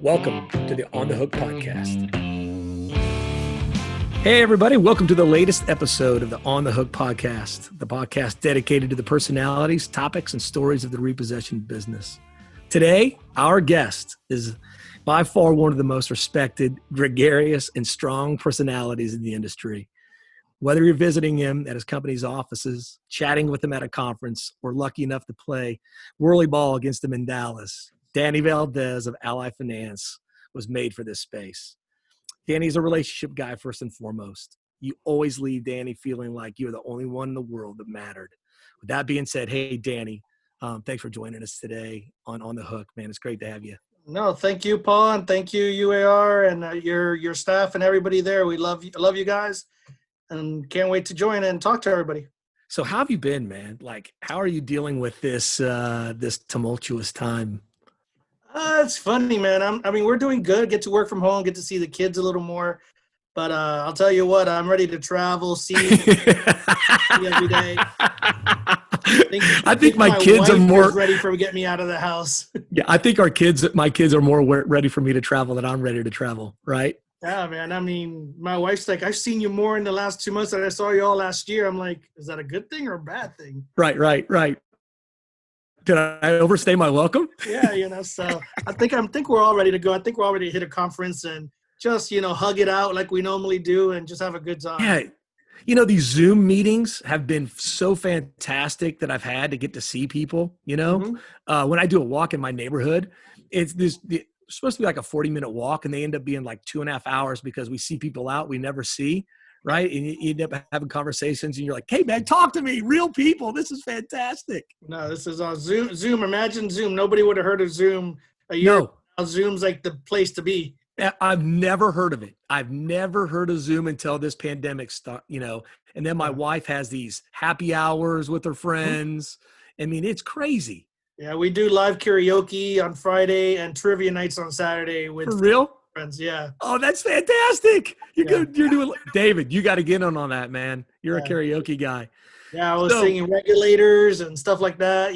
Welcome to the On the Hook podcast. Hey, everybody. Welcome to the latest episode of the On the Hook podcast, the podcast dedicated to the personalities, topics, and stories of the repossession business. Today, our guest is by far one of the most respected, gregarious, and strong personalities in the industry. Whether you're visiting him at his company's offices, chatting with him at a conference, or lucky enough to play whirly ball against him in Dallas, Danny Valdes of Ally Finance was made for this space. Danny's a relationship guy first and foremost. You always leave Danny feeling like you're the only one in the world that mattered. With that being said, hey, Danny, thanks for joining us today on the Hook, man. It's great to have you. No, thank you, Paul, and thank you, UAR, and your staff and everybody there. We love you guys, and can't wait to join and talk to everybody. So how have you been, man? Like, how are you dealing with this this tumultuous time? It's funny, man. We're doing good. Get to work from home. Get to see the kids a little more. But I'll tell you what, I'm ready to travel, see every day. I think my kids are more ready for get me out of the house. Yeah, I think my kids are more ready for me to travel than I'm ready to travel, right? Yeah, man. I mean, my wife's like, I've seen you more in the last 2 months than I saw you all last year. I'm like, is that a good thing or a bad thing? Right. Did I overstay my welcome? Yeah, so I think we're all ready to go. I think we're all ready to hit a conference and just, hug it out like we normally do and just have a good time. Yeah. These Zoom meetings have been so fantastic that I've had to get to see people, Mm-hmm. When I do a walk in my neighborhood, it's supposed to be like a 40-minute walk and they end up being like 2.5 hours because we see people out we never see. Right. And you end up having conversations and you're like, hey, man, talk to me. Real people. This is fantastic. No, this is on Zoom. Imagine Zoom. Nobody would have heard of Zoom a year ago. Zoom's like the place to be. I've never heard of it. I've never heard of Zoom until this pandemic started, and then my wife has these happy hours with her friends. I mean, it's crazy. Yeah, we do live karaoke on Friday and trivia nights on Saturday with For real? friends. Yeah. Oh, that's fantastic. You're doing, David, you got to get on that, man. You're a karaoke guy. Yeah, I was singing Regulators and stuff like that,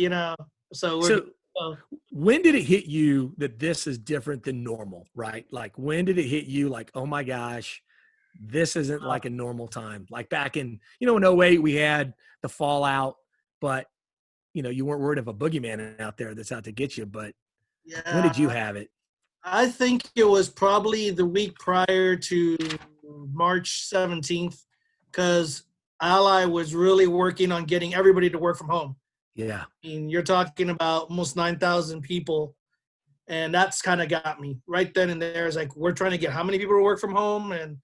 So when did it hit you that this is different than normal, right? Like, when did it hit you like, oh my gosh, this isn't like a normal time? Like back in, in 08, we had the fallout, but, you weren't worried of a boogeyman out there that's out to get you. But when did you have it? I think it was probably the week prior to March 17th because Ally was really working on getting everybody to work from home. Yeah. I mean, you're talking about almost 9,000 people, and that's kind of got me right then and there. It's like, we're trying to get how many people to work from home, and,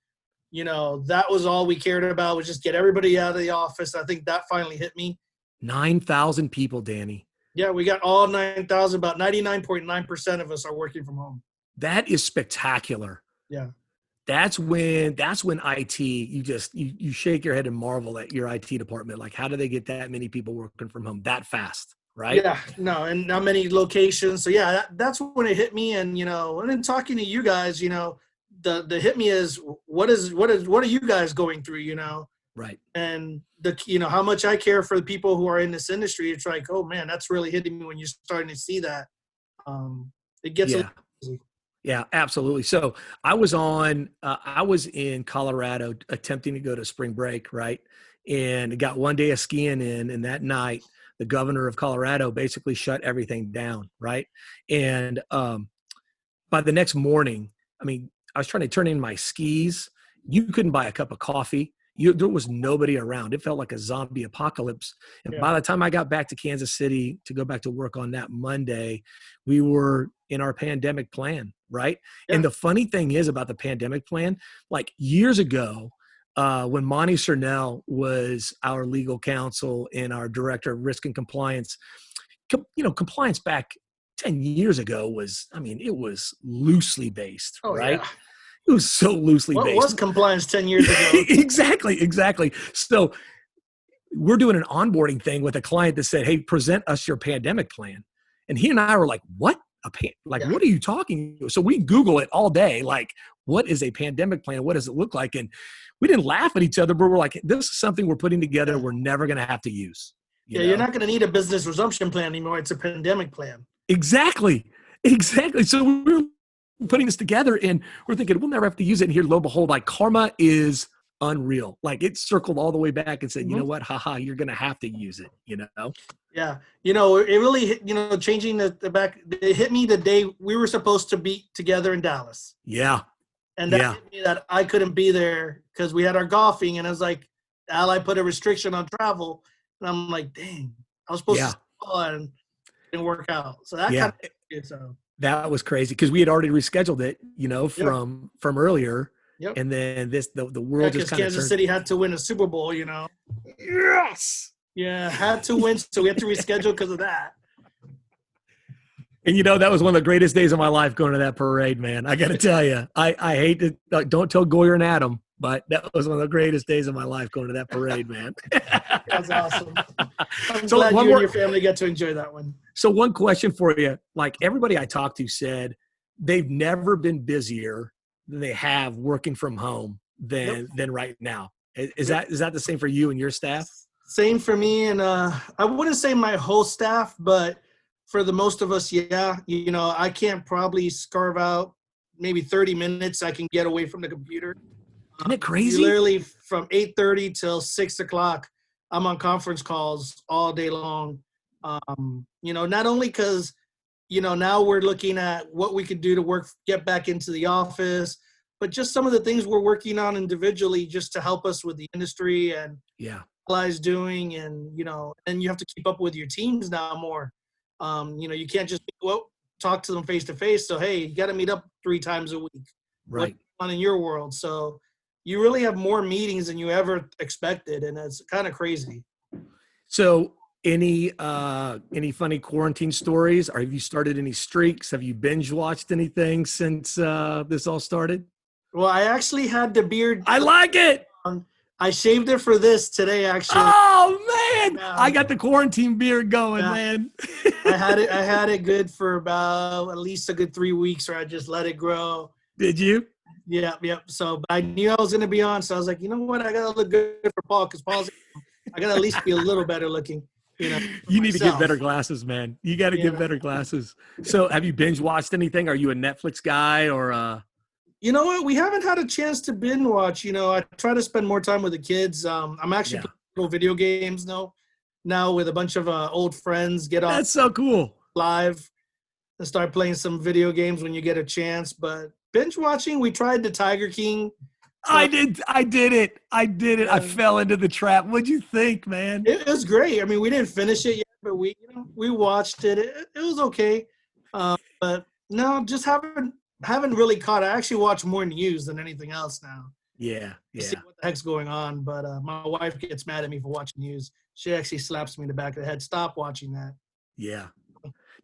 that was all we cared about was just get everybody out of the office. I think that finally hit me. 9,000 people, Danny. Yeah, we got all 9,000. About 99.9% of us are working from home. That is spectacular. Yeah. That's when IT, you shake your head and marvel at your IT department. Like, how do they get that many people working from home that fast? Right. Yeah, no, and not many locations. So yeah, that's when it hit me. And, and then talking to you guys, the hit me is what are you guys going through, Right. And how much I care for the people who are in this industry. It's like, oh man, that's really hitting me when you're starting to see that. It gets a little crazy. Yeah, absolutely. So I was in Colorado attempting to go to spring break, right? And got one day of skiing in, and that night, the governor of Colorado basically shut everything down, right? And by the next morning, I was trying to turn in my skis. You couldn't buy a cup of coffee. There was nobody around. It felt like a zombie apocalypse. And by the time I got back to Kansas City to go back to work on that Monday, we were in our pandemic plan, right? Yeah. And the funny thing is about the pandemic plan, like years ago, when Monty Cernel was our legal counsel and our director of risk and compliance, compliance back 10 years ago was loosely based, right? Yeah. It was so loosely based. What was compliance 10 years ago? Exactly. So we're doing an onboarding thing with a client that said, hey, present us your pandemic plan. And he and I were like, what? What are you talking about? So we Google it all day. Like, what is a pandemic plan? What does it look like? And we didn't laugh at each other, but we're like, this is something we're putting together we're never going to have to use. You're not going to need a business resumption plan anymore. It's a pandemic plan. Exactly. So we were putting this together, and we're thinking we'll never have to use it. And here, lo and behold, like karma is unreal. Like it circled all the way back and said, you know what, haha, you're gonna have to use it. Yeah, it really hit, changing the back. It hit me the day we were supposed to be together in Dallas. Yeah, and that hit me that I couldn't be there because we had our golfing, and I was like, Ally put a restriction on travel, and I'm like, dang, I was supposed to and it didn't work out. So that kind of so. That was crazy because we had already rescheduled it, from earlier. Yep. And then the world just kind of Kansas City had to win a Super Bowl, Yes. Yeah, had to win, so we had to reschedule because of that. And that was one of the greatest days of my life going to that parade, man. I got to tell you, I hate to don't tell Goyer and Adam, but that was one of the greatest days of my life going to that parade, man. That's awesome. I'm glad you and your family get to enjoy that one. So one question for you, like everybody I talked to said they've never been busier than they have working from home than right now. Is that the same for you and your staff? Same for me, and I wouldn't say my whole staff, but for the most of us, I can't probably carve out maybe 30 minutes I can get away from the computer. Isn't it crazy? Literally from 8:30 till 6 o'clock, I'm on conference calls all day long. Not only because, now we're looking at what we could do to get back into the office, but just some of the things we're working on individually just to help us with the industry and Ally's doing, and and you have to keep up with your teams now more. You can't just talk to them face to face. So hey, you got to meet up 3 times a week. Right. What's on in your world? So you really have more meetings than you ever expected, and it's kind of crazy. So any funny quarantine stories? Or have you started any streaks? Have you binge watched anything since this all started? Well, I actually had the beard. I like it. I shaved it for this today, actually. Oh man, I got the quarantine beard going, man. I had it good for about at least a good 3 weeks, or I just let it grow. Did you? Yeah. So, but I knew I was going to be on, so I was like, you know what, I got to look good for Paul, because I got to at least be a little better looking. You need to get better glasses, man. You got to get better glasses. So, have you binge watched anything? Are you a Netflix guy or? You know what? We haven't had a chance to binge watch. I try to spend more time with the kids. I'm actually playing video games now with a bunch of old friends. That's so cool. Live and start playing some video games when you get a chance. But binge watching, we tried the Tiger King. I did it. I fell into the trap. What'd you think, man? It was great. I mean, we didn't finish it yet, but we watched it. It was okay. But no, just haven't really caught. I actually watch more news than anything else now. Yeah. See what the heck's going on. But my wife gets mad at me for watching news. She actually slaps me in the back of the head. Stop watching that. Yeah.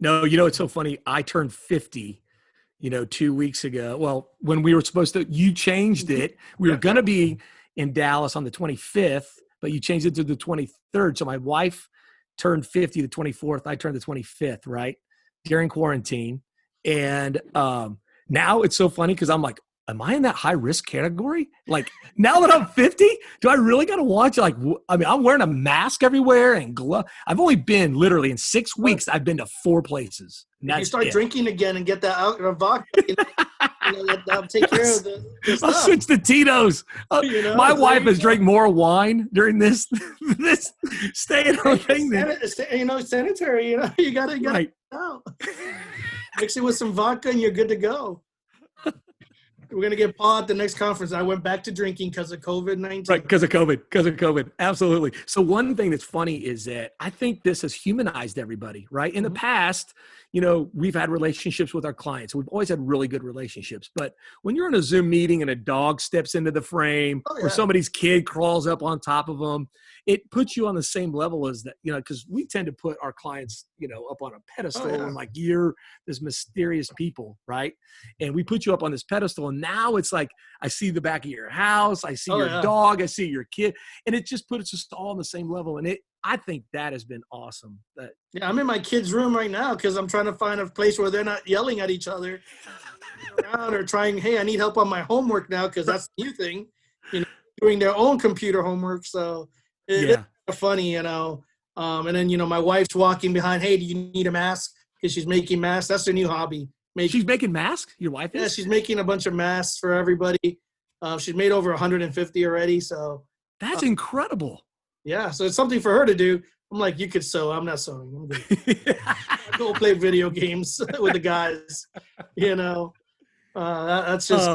No, it's so funny. I turned 50, 2 weeks ago. Well, when we were supposed to, you changed it. We were going to be in Dallas on the 25th, but you changed it to the 23rd. So my wife turned 50 the 24th. I turned the 25th, right? During quarantine. And, now it's so funny because I'm like, am I in that high risk category? Like now that I'm 50, do I really got to watch? Like, I'm wearing a mask everywhere and glove. I've only been literally in 6 weeks. I've been to 4 places. If you start drinking again and get that vodka, that'll take care of the stuff. I'll switch to Tito's. My wife has drank more wine during this stay-at-home thing. Sanitary. You gotta get out. Mix it with some vodka and you're good to go. We're going to get Paul at the next conference. I went back to drinking because of COVID-19. Right, because of COVID. Absolutely. So one thing that's funny is that I think this has humanized everybody, right? In the past, we've had relationships with our clients. We've always had really good relationships. But when you're in a Zoom meeting and a dog steps into the frame or somebody's kid crawls up on top of them, it puts you on the same level as that, because we tend to put our clients, up on a pedestal and like you're this mysterious people, right? And we put you up on this pedestal, and now it's like I see the back of your house, I see your dog, I see your kid, and it just puts us all on the same level. And I think that has been awesome. I'm in my kid's room right now because I'm trying to find a place where they're not yelling at each other around or trying, hey, I need help on my homework now because that's the new thing, doing their own computer homework. So it's funny, and then, my wife's walking behind, hey, do you need a mask? Because she's making masks. That's her new hobby, She's making masks? Your wife is? Yeah, she's making a bunch of masks for everybody. She's made over 150 already. So that's incredible. Yeah, so it's something for her to do. I'm like, you could sew. I'm not sewing. I'm good. I go play video games with the guys. You know, that's just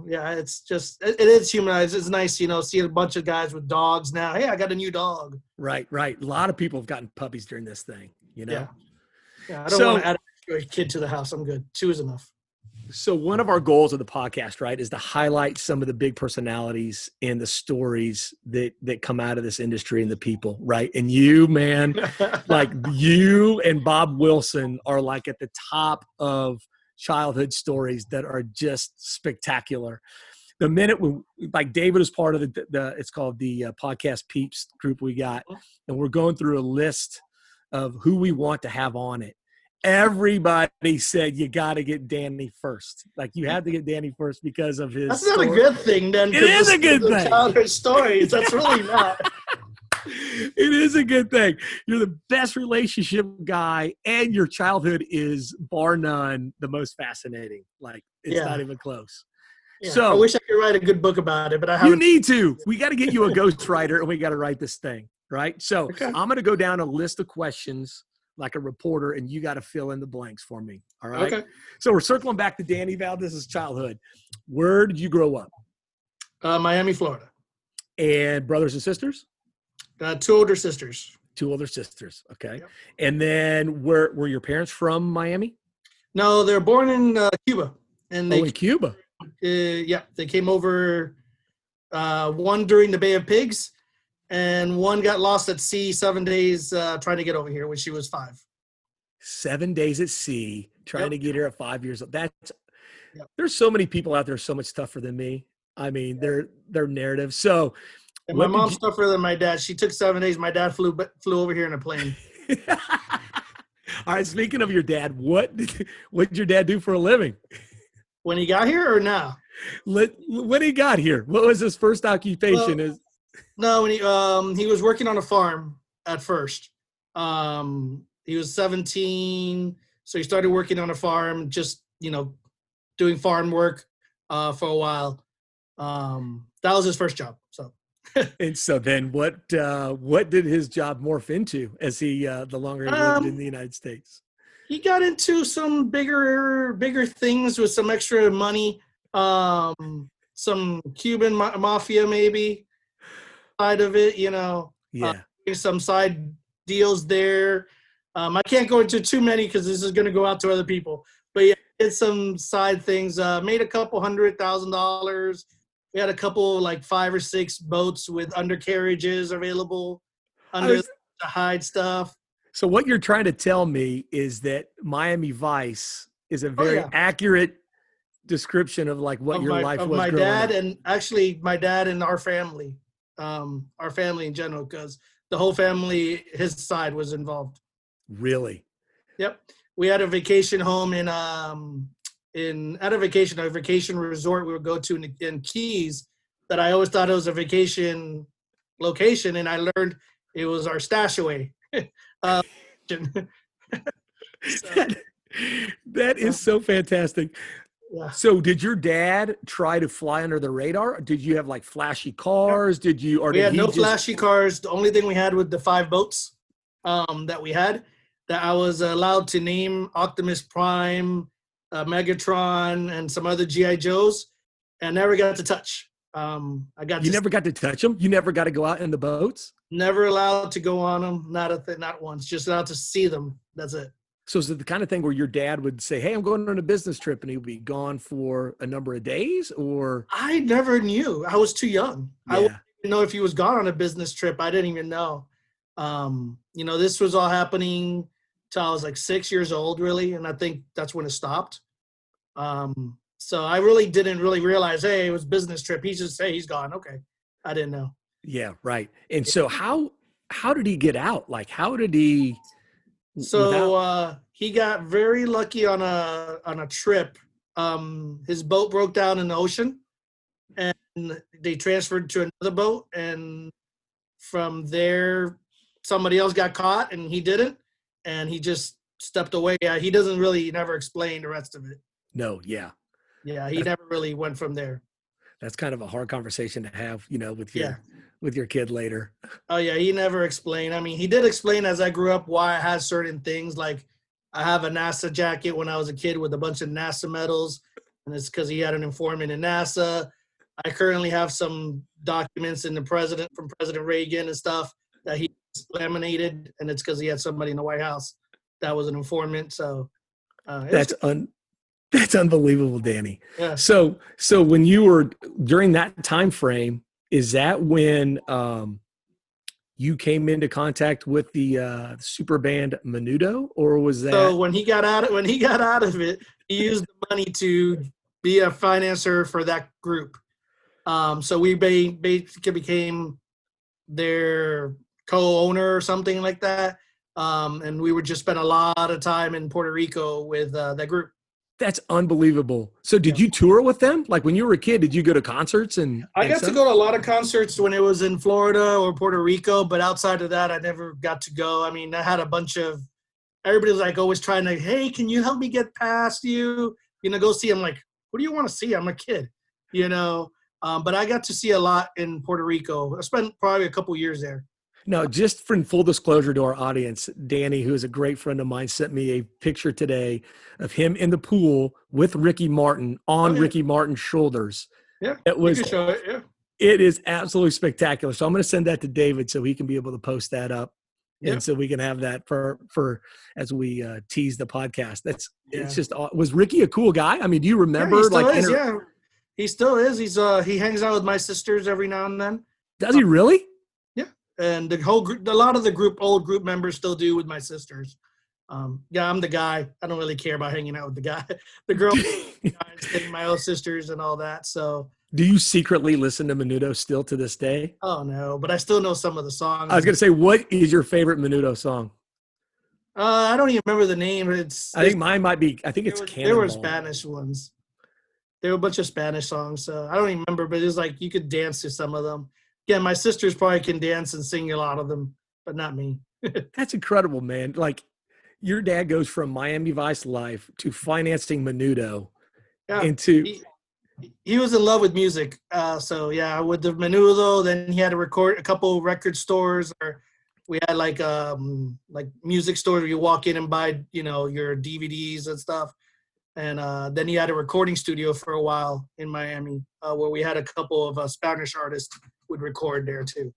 yeah. It's just it is humanized. It's nice, seeing a bunch of guys with dogs now. Hey, I got a new dog. Right. A lot of people have gotten puppies during this thing. Yeah. I don't want to add a kid to the house. I'm good. 2 is enough. So one of our goals of the podcast, right, is to highlight some of the big personalities and the stories that come out of this industry and the people, right? And you, man, like you and Bob Wilson are like at the top of childhood stories that are just spectacular. The minute like David is part of the it's called the Podcast Peeps group we got, and we're going through a list of who we want to have on it. Everybody said you got to get Danny first. Like you have to get Danny first because of his. That's not a good thing, then. It is a good thing. Childhood stories. That's really not. It is a good thing. You're the best relationship guy, and your childhood is bar none the most fascinating. Like it's not even close. Yeah, so I wish I could write a good book about it, but I haven't. You need to. We got to get you a ghostwriter, and we got to write this thing, right? So I'm going to go down a list of questions like a reporter, and you got to fill in the blanks for me. All right. Okay. So we're circling back to Danny Valdes' childhood. Where did you grow up? Miami, Florida. And brothers and sisters? 2 older sisters. 2 older sisters. Okay. Yep. And then were your parents from Miami? No, they're born in Cuba. And in Cuba. Yeah, they came over. One during the Bay of Pigs. And one got lost at sea 7 days trying to get over here when she was 5. 7 days at sea trying to get here at 5 years old. There's so many people out there so much tougher than me. I mean, their narrative. So, and my mom's tougher than my dad. She took 7 days. My dad flew over here in a plane. All right. Speaking of your dad, what did your dad do for a living? When he got here or now? When he got here, what was his first occupation? No, when he was working on a farm at first. He was 17, so he started working on a farm, just doing farm work for a while. That was his first job. So, and so then, what did his job morph into as he the longer he lived in the United States? He got into some bigger things with some extra money, some Cuban mafia maybe. Side of it, some side deals there. I can't go into too many because this is going to go out to other people. But yeah, did some side things. Made a couple $100,000. We had a couple, like 5 or 6 boats with undercarriages available to hide stuff. So what you're trying to tell me is that Miami Vice is a very accurate description of like what your life was. My growing dad up. And actually my dad and our family in general, because the whole family, his side, was involved. Really? Yep. We had a vacation home a vacation resort we would go to in Keys that I always thought it was a vacation location, and I learned it was our stashaway. That is so fantastic. Yeah. So did your dad try to fly under the radar? Did you have like flashy cars? We had no flashy cars. The only thing we had was the 5 boats that we had, that I was allowed to name: Optimus Prime, Megatron, and some other G.I. Joes, and never got to touch. Never got to touch them? You never got to go out in the boats? Never allowed to go on them. Not once. Just allowed to see them. That's it. So is it the kind of thing where your dad would say, "Hey, I'm going on a business trip," and he would be gone for a number of days? Or I never knew. I was too young. Yeah. I wouldn't even know if he was gone on a business trip. I didn't even know. This was all happening till I was like 6 years old, really, and I think that's when it stopped. So I really didn't realize, hey, it was business trip. He just say he's gone. Okay, I didn't know. Yeah, right. And so how did he get out? Like, how did he? So he got very lucky on a trip. His boat broke down in the ocean, and they transferred to another boat. And from there, somebody else got caught, and he didn't. And he just stepped away. Yeah, he doesn't really never explain the rest of it. No, yeah. Yeah, he That's, never really went from there. that's kind of a hard conversation to have, you know, Yeah. with your kid later. Oh yeah, he never explained. I mean, he did explain as I grew up why I had certain things. Like I have a NASA jacket when I was a kid with a bunch of NASA medals, and it's because he had an informant in NASA. I currently have some documents in the president from President Reagan and stuff that he laminated, and it's because he had somebody in the White House that was an informant. So it was That's good. that's unbelievable, Danny. Yeah. So when you were during that time frame, is that when you came into contact with the super band Menudo, or was So that when he got out of it, he used the money to be a financer for that group. So we basically became their co-owner or something like that. And we would just spend a lot of time in Puerto Rico with that group. that's unbelievable? So Yeah. did you tour with them? Like when you were a kid, did you go to concerts I and got to stuff? go to a lot of concerts when it was in Florida or Puerto Rico, but outside of that, I never got to go. I mean, I had a bunch of everybody was like always trying to, hey, can you help me get past you? Go see. I'm like, what do you want to see? I'm a kid, you know. But I got to see a lot in Puerto Rico. I spent probably a couple years there. No, just for full disclosure to our audience, Danny, who is a great friend of mine, sent me a picture today of him in the pool with Ricky Martin Oh on yeah, Ricky Martin's shoulders. yeah. It You was, can show it. Yeah, it is absolutely spectacular. So I'm going to send that to David so he can be able to post that up, yeah, and so we can have that for as we tease the podcast. It's yeah, just was Ricky a cool guy? I mean, do you yeah. He remember still like is. Yeah, he still is. He hangs out with my sisters every now and then. does he really? Yeah, and the whole group, a lot of the old group members still do with my sisters. Yeah, I'm the guy. I don't really care about hanging out with the guy. The girls, guys, getting my old sisters and all that. So, Do you secretly listen to Menudo still to this day? oh no, but I still know some of the I was songs. going to say, what is your favorite Menudo song? I don't even remember the name. It's I think mine might be. I think it's there were Cannonball. Spanish ones. There were a bunch of Spanish songs. So I don't even remember, but it was like you could dance to some of them. Yeah, my sisters probably can dance and sing a lot of them, but not me. That's incredible, man. Like your dad goes from Miami Vice life to financing Menudo Yeah, into he was in love with music. So yeah, with the Menudo, then he had to record a couple record stores, or we had like music stores where you walk in and buy your DVDs and stuff. And then he had a recording studio for a while in Miami, where we had a couple of Spanish artists would record there too.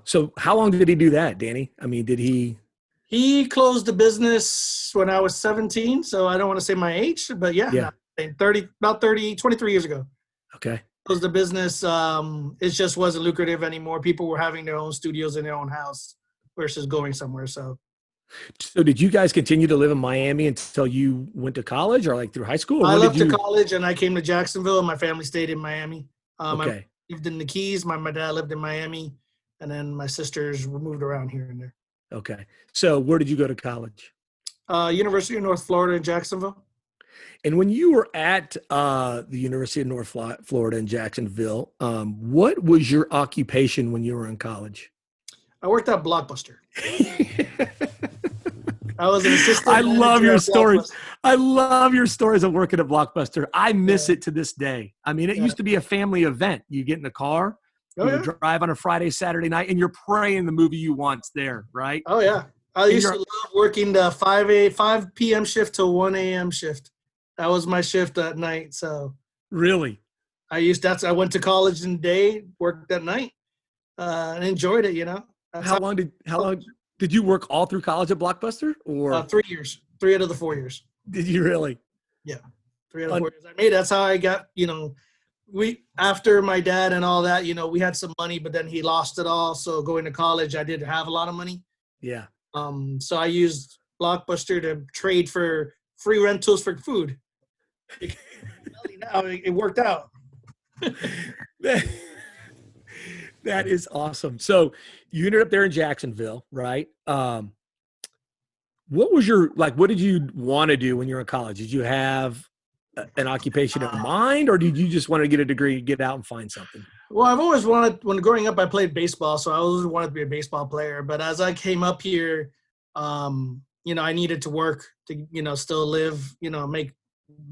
so how long did he do that, Danny? I mean, did he He closed the business when I was 17, so I don't want to say my age, but yeah, yeah. no, 23 years ago. Okay. Closed the business. It just wasn't lucrative anymore. People were having their own studios in their own house versus going somewhere. So did you guys continue to live in Miami until you went to college or like through high school? Or I when did left to you college and I came to Jacksonville, and my family stayed in Miami. My mom Okay. lived in the Keys. My dad lived in Miami, and then my sisters moved around here and there. Okay. So where did you go to college? University of North Florida in Jacksonville. And when you were at the University of North Florida in Jacksonville, what was your occupation when you were in college? I worked at Blockbuster. I was an assistant I love manager your at stories. Blockbuster. I love your stories of working at Blockbuster. I miss Yeah. it to this day. I mean, it Yeah. used to be a family event. You get in the car, Oh you would yeah. drive on a Friday, Saturday night, and you're praying the movie you want's there, right? Oh yeah. I And used you're to love working the 5 p.m. shift to 1 a.m. shift. That was my shift at night. So really I went to college in the day, worked at night, and enjoyed it. That's how long did you work all through college at Blockbuster, or 3 years, 3 out of the 4 years. did you really? Yeah, 3 out of 4 years. I made. That's how I got. We after my dad and all that. We had some money, but then he lost it all. So going to college, I didn't have a lot of money. Yeah. So I used Blockbuster to trade for free rentals for food. Now it worked out. That, that is awesome. So you ended up there in Jacksonville, right? What was what did you want to do when you were in college? Did you have an occupation in mind, or did you just want to get a degree, get out and find something? Well, I've always wanted, when growing up, I played baseball, so I always wanted to be a baseball player. But as I came up here, I needed to work to, still live, make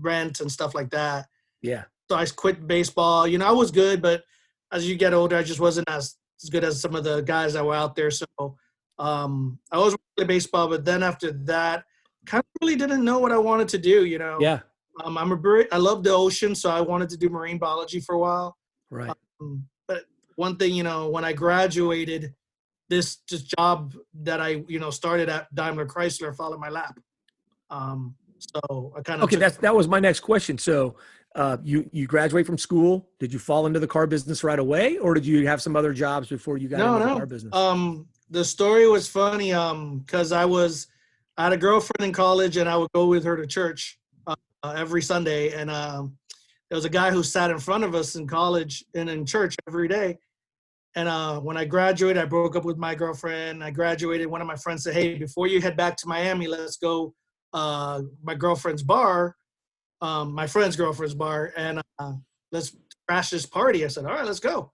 rent and stuff like that. Yeah. So I quit baseball. I was good, but as you get older, I just wasn't as good as some of the guys that were out there. So I was playing baseball, but then after that, kind of really didn't know what I wanted to do. Yeah. I love the ocean, so I wanted to do marine biology for a while. Right. But one thing, when I graduated, this job that I, started at Daimler Chrysler fell in my lap. So I kind of Okay. took. That was my next question. So, you graduate from school. Did you fall into the car business right away, or did you have some other jobs before you got No, into the car no. business? The story was funny. Because I had a girlfriend in college, and I would go with her to church every Sunday, and there was a guy who sat in front of us in college and in church every day. And when I graduated, I broke up with my girlfriend. I graduated. One of my friends said, "Hey, before you head back to Miami, let's go my girlfriend's bar, my friend's girlfriend's bar, and let's crash this party." I said, "All right, let's go."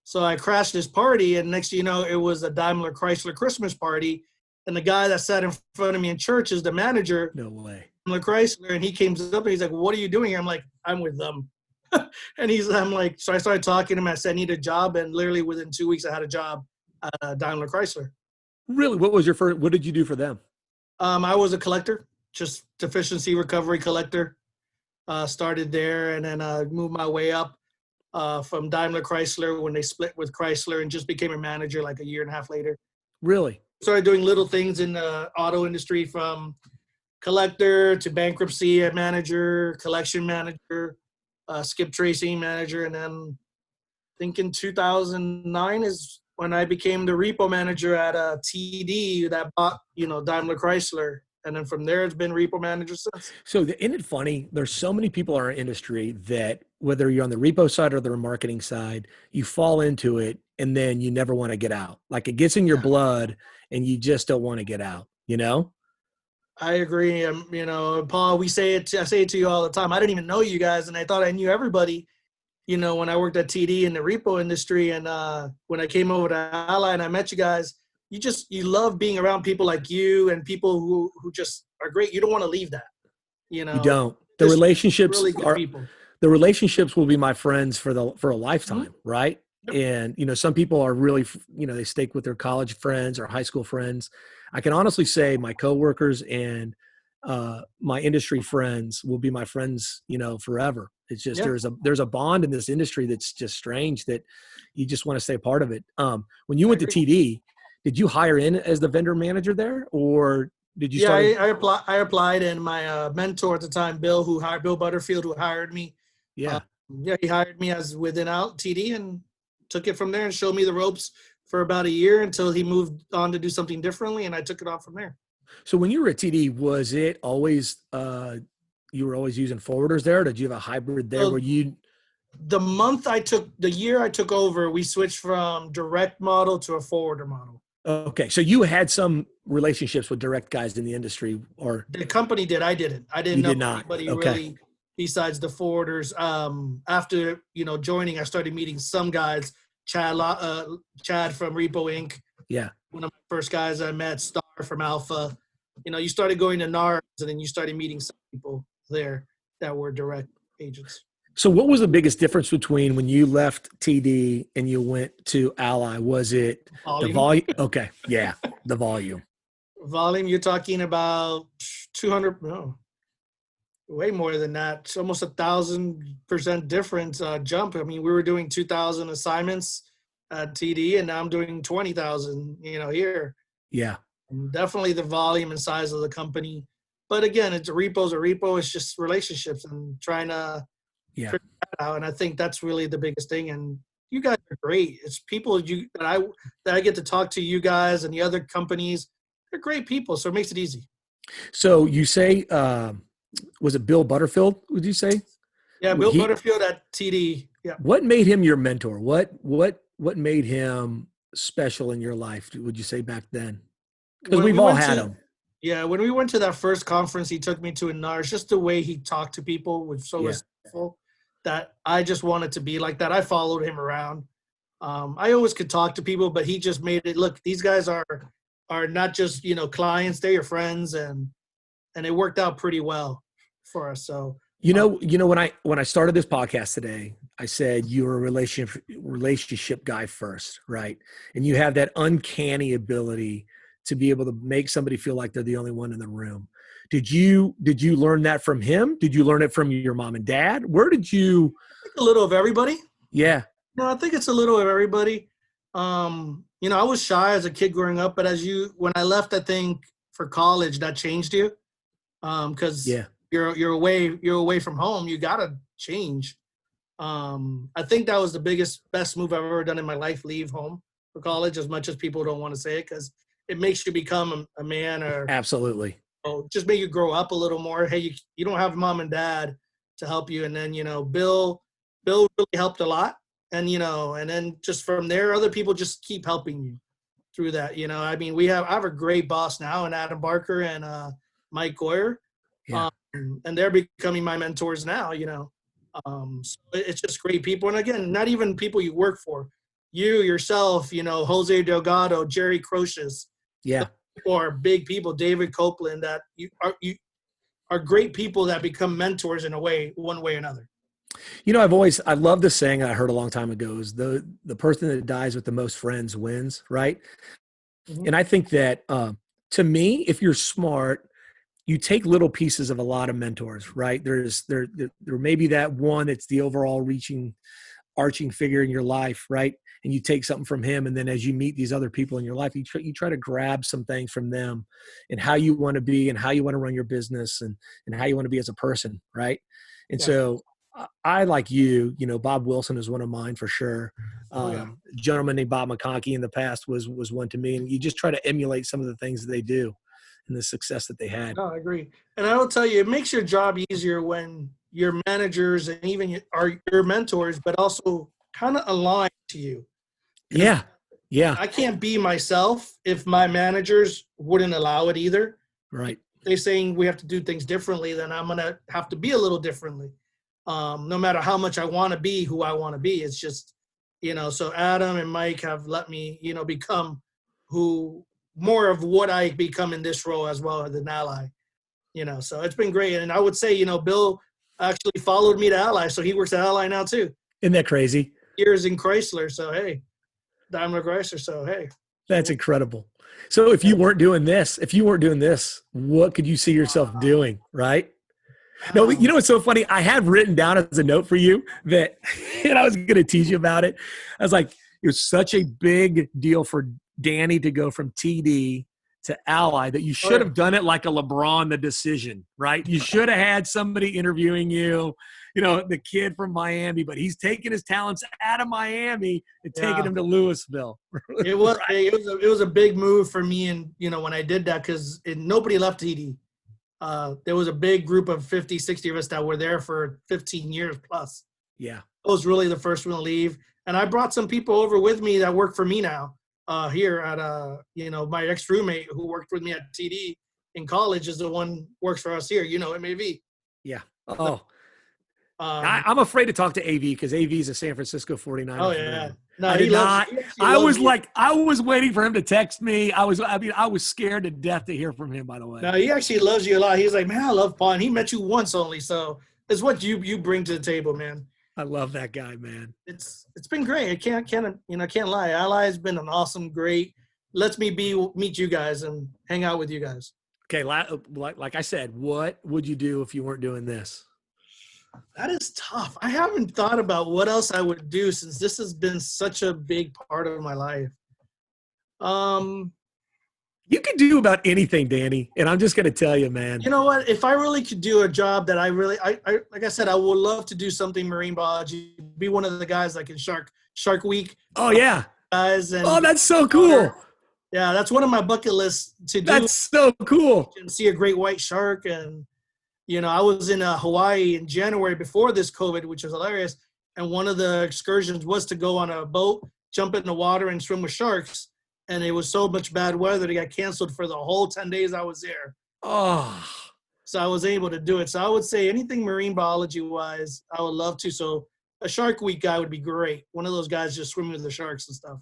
So I crashed this party, and next thing you know, it was a Daimler Chrysler Christmas party. And the guy that sat in front of me in church is the manager, No way. Daimler Chrysler, and he came up and he's like, "What are you doing here?" I'm like, "I'm with them." And I'm like, so I started talking to him. I said, "I need a job," and literally within 2 weeks, I had a job at Daimler Chrysler. Really? What was your first? What did you do for them? I was a collector, just deficiency recovery collector. Started there, and then moved my way up from Daimler Chrysler when they split with Chrysler, and just became a manager like a year and a half later. Really? Started doing little things in the auto industry, from collector to bankruptcy manager, collection manager, skip tracing manager, and then I think in 2009 is when I became the repo manager at TD that bought Daimler Chrysler, and then from there it's been repo manager since. So, isn't it funny? There's so many people in our industry that whether you're on the repo side or the marketing side, you fall into it and then you never want to get out. Like it gets in your blood and you just don't want to get out, you know? I agree. Paul, I say it to you all the time. I didn't even know you guys, and I thought I knew everybody. When I worked at TD in the repo industry, and when I came over to Ally and I met you guys, you love being around people like you and people who just are great. You don't want to leave that. You don't. Just really good people. The relationships will be my friends for a Mm-hmm. lifetime, right? Yep. And some people are really, they stick with their college friends or high school friends. I can honestly say my coworkers and my industry friends will be my friends, forever. It's just Yeah, there's a bond in this industry that's just strange that you just want to stay part of it. When you I went to agree. TD, did you hire in as the vendor manager there, or did you Yeah, start? I applied, and my mentor at the time, Bill Butterfield, who hired me. Uh, Yeah. yeah, he hired me as within out TD and took it from there and showed me the ropes for about a year until he moved on to do something differently, and I took it off from there. So when you were at TD, was it always you were always using forwarders there? Or did you have a hybrid there where So you? the year I took over, we switched from direct model to a forwarder model. Okay, so you had some relationships with direct guys in the industry, or The company did. I didn't. I didn't you know did not? anybody Okay, really besides the forwarders. After joining, I started meeting some guys. Chad from Repo Inc. yeah. One of my first guys I met. Star from Alpha. You started going to NARS, and then you started meeting some people there that were direct agents. So what was the biggest difference between when you left TD and you went to Ally? Was it the Volume. volume? Okay, yeah, the volume. Volume. You're talking about 200. No, way more than that. It's almost 1,000% difference jump. I mean, we were doing 2,000 assignments at TD, and now I'm doing 20,000. Here. Yeah, And definitely the volume and size of the company. But again, it's a repo. It's just relationships and trying to yeah. figure that out. And I think that's really the biggest thing. And you guys are great. It's people that I get to talk to, you guys and the other companies. They're great people, so it makes it easy. So you say, was it Bill Butterfield? Would you say Yeah, Bill he? Butterfield at TD. Yeah. What made him your mentor? What made him special in your life? Would you say back then? Because When we've we all went had to them. Yeah, when we went to that first conference, he took me to a NARS. Just the way he talked to people was so Yeah, respectful that I just wanted to be like that. I followed him around. I always could talk to people, but he just made it look. These guys are are not just, clients, they're your friends, and it worked out pretty well for us. So, When I started this podcast today, I said you're a relationship guy first, right? And you have that uncanny ability to be able to make somebody feel like they're the only one in the room. Did you learn that from him? Did you learn it from your mom and dad? Where did you? I think a little of everybody. Yeah, No, I think it's a little of everybody. I was shy as a kid growing up, but when I left, I think for college, that changed you. Because yeah, you're away from home, you gotta change. I think that was the best move I've ever done in my life. Leave home for college, as much as people don't want to say it, because it makes you become a man, or absolutely. just make you grow up a little more. Hey, you don't have mom and dad to help you, and then Bill really helped a lot, and then just from there, other people just keep helping you through that. I mean, I have a great boss now, and Adam Barker and Mike Goyer, Yeah. and they're becoming my mentors now. So it's just great people, and again, not even people you work for, you yourself, Jose Delgado, Jerry Croces, Yeah. or big people, David Copeland, that you are great people that become mentors in a way, one way or another. I love the saying I heard a long time ago is the person that dies with the most friends wins, right? Mhm. And I think that to me, if you're smart, you take little pieces of a lot of mentors, right? There may be that one that's the overall arching figure in your life, right? And you take something from him, and then as you meet these other people in your life, you try to grab some things from them, and how you want to be, and how you want to run your business, and how you want to be as a person, right? And Yeah. so I like Bob Wilson is one of mine for sure. Oh yeah. Gentleman named Bob McConkey in the past was one to me, and you just try to emulate some of the things that they do and the success that they had. No, I agree. And I will tell you, it makes your job easier when your managers and even are your mentors, but also kind of align to you. Because Yeah, yeah, I can't be myself if my managers wouldn't allow it either. right. They're saying we have to do things differently, then I'm gonna have to be a little differently. No matter how much I want to be who I want to be, it's just, so Adam and Mike have let me, become who more of what I become in this role as well as an ally. So it's been great. And I would say, Bill actually followed me to Ally, so he works at Ally now too. Isn't that crazy? Years in Chrysler, so hey, Daimler Chrysler, so hey. That's So incredible. So if you weren't doing this, what could you see yourself doing? Right? No, wow. what's so funny? I have written down as a note for you that, and I was going to tease you about it. I was like, it was such a big deal for Danny to go from TD to Ally that you Oh, should yeah. have done it like a LeBron, the decision, right? You should have had somebody interviewing you, the kid from Miami, but he's taking his talents out of Miami and taking Yeah. him to Louisville. It was Right? big. It was a big move for me, and when I did that, because nobody left TD. There was a big group of 50, 60 of us that were there for 15 years plus. Yeah. I was really the first one to leave, and I brought some people over with me that work for me now. Here at my ex roommate who worked with me at TD in college is the one works for us here. MAV. Yeah. Oh, Um, I'm afraid to talk to AV because AV is a San Francisco oh 49ers yeah, man. no, I he did loves you. not. He actually I loves was you. like, I was waiting for him to text me. I was scared to death to hear from him, by the way. No, he actually loves you a lot. He's like, man, I love Paul. And he met you once only, so it's what you bring to the table, man. I love that guy, man. It's been great. I can't lie. Ally has been an awesome, great. Lets me meet you guys and hang out with you guys. Okay. Like I said, what would you do if you weren't doing this? That is tough. I haven't thought about what else I would do since this has been such a big part of my life. Um, You can do about anything, Danny. And I'm just going to tell you, man. you know what? If I really could do a job that I like I said, I would love to do something marine biology, be one of the guys like in Shark Week Oh, yeah. guys, Oh, and that's so cool. yeah, that's one of my bucket lists to do That's so cool. and see a great white shark. And I was in Hawaii in January before this COVID, which was hilarious. And one of the excursions was to go on a boat, jump in the water, and swim with sharks. And it was so much bad weather that it got canceled for the whole 10 days I was there. Oh, So I was able to do it. So I would say anything marine biology wise, I would love to. So a Shark Week guy would be great. One of those guys just swimming with the sharks and stuff.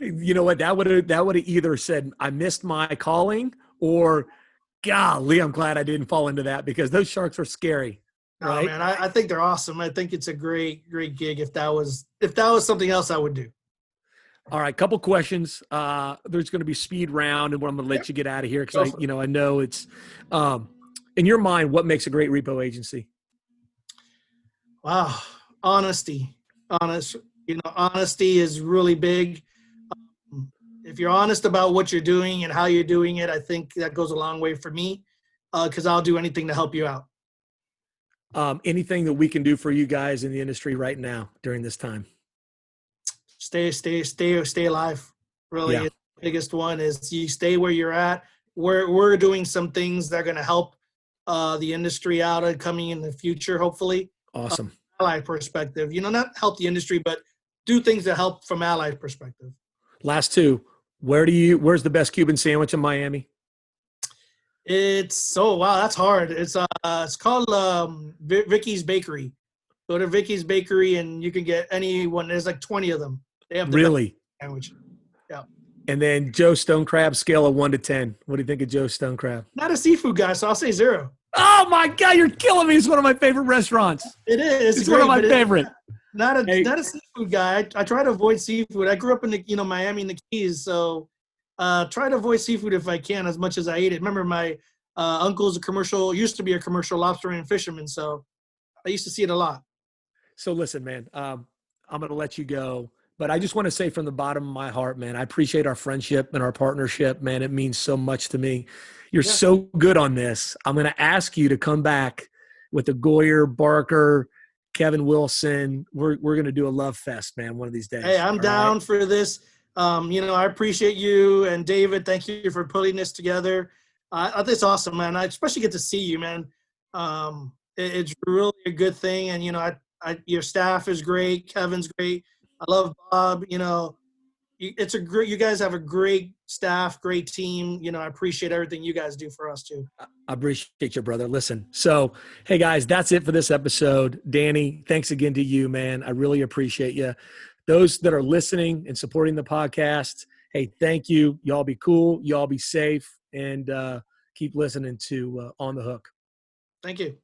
You know what? That would have either said I missed my calling, or golly, I'm glad I didn't fall into that, because those sharks are scary, Oh right? man, I think they're awesome. I think it's a great gig. If that was something else, I would do. All right, couple questions. There's going to be speed round, and I'm going to let Yep. you get out of here because Go I, for it. you know, I know it's um, in your mind. What makes a great repo agency? Wow, honesty, honest. Honesty is really big. If you're honest about what you're doing and how you're doing it, I think that goes a long way for me because I'll do anything to help you out. Anything that we can do for you guys in the industry right now during this time? Stay alive. Really, Yeah, the biggest one is you stay where you're at. We're doing some things that are going to help the industry out coming in the future, hopefully. awesome. Ally perspective, not help the industry, but do things that help from ally perspective. Last two. Where's the best Cuban sandwich in Miami? Wow, that's hard. It's called Vicky's Bakery. Go to Vicky's Bakery and you can get any one. There's like 20 of them. They have the best Really? sandwich. Yeah. And then Joe Stone Crab, scale of 1 to 10. What do you think of Joe Stone Crab? Not a seafood guy, so I'll say 0. Oh my God, you're killing me! It's one of my favorite restaurants. It is. It's It's one of great, my but favorite. not a Hey, not a seafood guy. I try to avoid seafood. I grew up in the Miami and the Keys, so try to avoid seafood if I can, as much as I ate it. Remember, my uncle's used to be a commercial lobster and fisherman, so I used to see it a lot. so listen, man. I'm going to let you go, but I just want to say from the bottom of my heart, man, I appreciate our friendship and our partnership, man. It means so much to me. You're Yeah. so good on this. I'm going to ask you to come back with a Goyer, Barker, Kevin Wilson. We're going to do a love fest, man, one of these Hey, days. I'm All right. down for this. I appreciate you and David. Thank you for putting this together. I think it's awesome, man. I especially get to see you, man. It's really a good thing, and your staff is great. Kevin's great. I love Bob. It's a great. You guys have a great staff, great team. I appreciate everything you guys do for us too. I appreciate you, brother. Listen, so hey guys, that's it for this episode. Danny, thanks again to you, man. I really appreciate you. Those that are listening and supporting the podcast, hey, thank you. Y'all be cool. Y'all be safe, and keep listening to On the Hook. Thank you.